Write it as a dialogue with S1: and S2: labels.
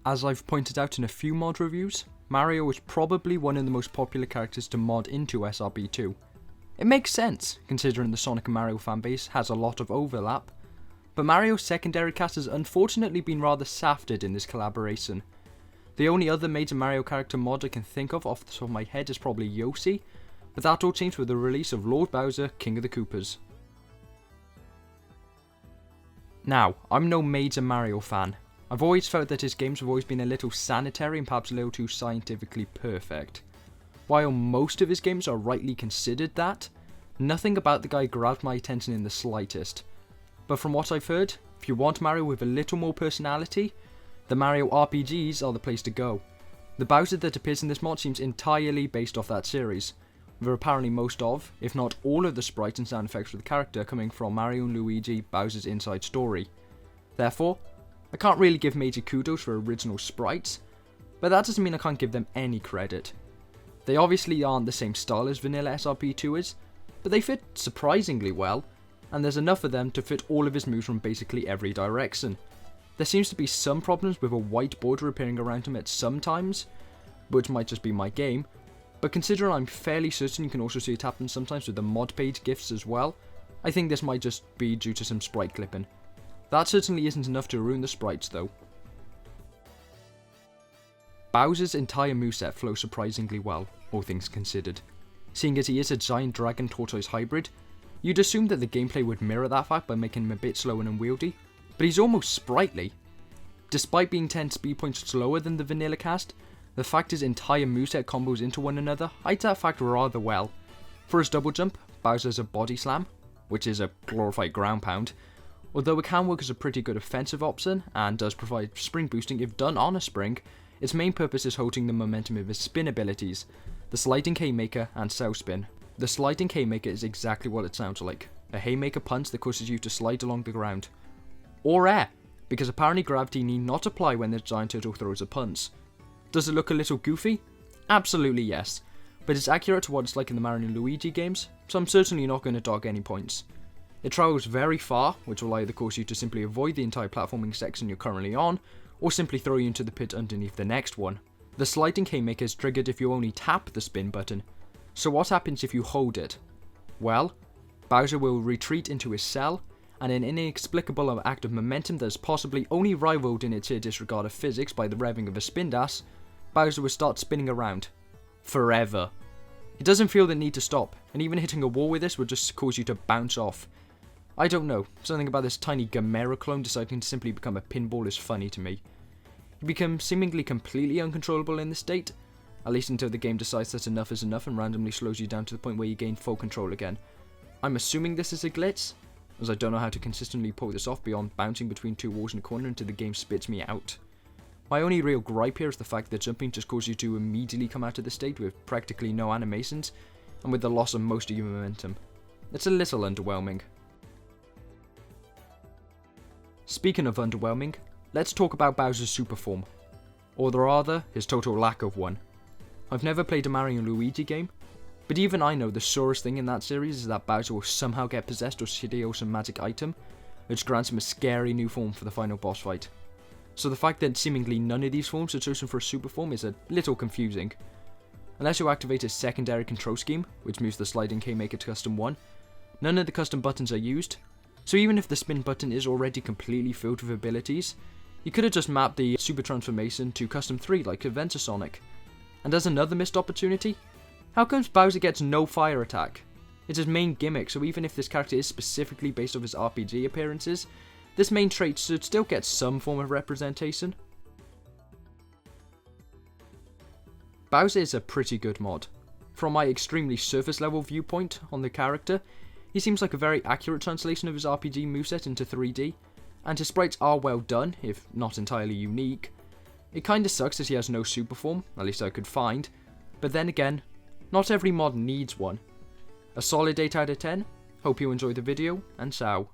S1: As I've pointed out in a few mod reviews, Mario is probably one of the most popular characters to mod into SRB2. It makes sense, considering the Sonic and Mario fanbase has a lot of overlap, but Mario's secondary cast has unfortunately been rather safted in this collaboration. The only other major Mario character mod I can think of off the top of my head is probably Yoshi, but that all changed with the release of Lord Bowser, King of the Koopas. Now, I'm no major Mario fan. I've always felt that his games have always been a little sanitary and perhaps a little too scientifically perfect. While most of his games are rightly considered that, nothing about the guy grabbed my attention in the slightest. But from what I've heard, if you want Mario with a little more personality, the Mario RPGs are the place to go. The Bowser that appears in this mod seems entirely based off that series, with apparently most of, if not all of the sprites and sound effects for the character coming from Mario and Luigi Bowser's Inside Story. Therefore, I can't really give major kudos for original sprites, but that doesn't mean I can't give them any credit. They obviously aren't the same style as vanilla SRP2 is, but they fit surprisingly well, and there's enough of them to fit all of his moves from basically every direction. There seems to be some problems with a white border appearing around him at some times, which might just be my game, but considering I'm fairly certain you can also see it happen sometimes with the mod page gifs as well, I think this might just be due to some sprite clipping. That certainly isn't enough to ruin the sprites though. Bowser's entire moveset flows surprisingly well, all things considered. Seeing as he is a giant dragon tortoise hybrid, you'd assume that the gameplay would mirror that fact by making him a bit slow and unwieldy, but he's almost sprightly. Despite being 10 speed points slower than the vanilla cast, the fact his entire moveset combos into one another hides that fact rather well. For his double jump, Bowser has a body slam, which is a glorified ground pound, although it can work as a pretty good offensive option and does provide spring boosting if done on a spring. Its main purpose is holding the momentum of his spin abilities, the sliding haymaker and cell spin. The sliding haymaker is exactly what it sounds like, a haymaker punch that causes you to slide along the ground. Or air, because apparently gravity need not apply when the giant turtle throws a punch. Does it look a little goofy? Absolutely yes, but it's accurate to what it's like in the Mario and Luigi games, so I'm certainly not going to dog any points. It travels very far, which will either cause you to simply avoid the entire platforming section you're currently on, or simply throw you into the pit underneath the next one. The sliding haymaker is triggered if you only tap the spin button. So what happens if you hold it? Well, Bowser will retreat into his cell, and an inexplicable act of momentum that is possibly only rivaled in its sheer disregard of physics by the revving of a spin dash, Bowser will start spinning around. Forever. It doesn't feel the need to stop, and even hitting a wall with this would just cause you to bounce off. I don't know, something about this tiny Gamera clone deciding to simply become a pinball is funny to me. He becomes seemingly completely uncontrollable in this state, at least until the game decides that enough is enough and randomly slows you down to the point where you gain full control again. I'm assuming this is a glitch, as I don't know how to consistently pull this off beyond bouncing between two walls in a corner until the game spits me out. My only real gripe here is the fact that jumping just causes you to immediately come out of the state with practically no animations, and with the loss of most of your momentum. It's a little underwhelming. Speaking of underwhelming, let's talk about Bowser's super form, or rather, his total lack of one. I've never played a Mario and Luigi game, but even I know the surest thing in that series is that Bowser will somehow get possessed or steal some magic item, which grants him a scary new form for the final boss fight. So the fact that seemingly none of these forms are chosen for a super form is a little confusing. Unless you activate a secondary control scheme, which moves the sliding haymaker to custom 1, none of the custom buttons are used, so even if the spin button is already completely filled with abilities, you could have just mapped the super transformation to custom 3 like Adventure Sonic. And as another missed opportunity, how comes Bowser gets no fire attack? It's his main gimmick, so even if this character is specifically based off his RPG appearances, this main trait should still get some form of representation. Bowser is a pretty good mod. From my extremely surface level viewpoint on the character, he seems like a very accurate translation of his RPG moveset into 3D, and his sprites are well done, if not entirely unique. It kinda sucks that he has no super form, at least I could find, but then again, not every mod needs one. A solid 8 out of 10, hope you enjoyed the video, and ciao.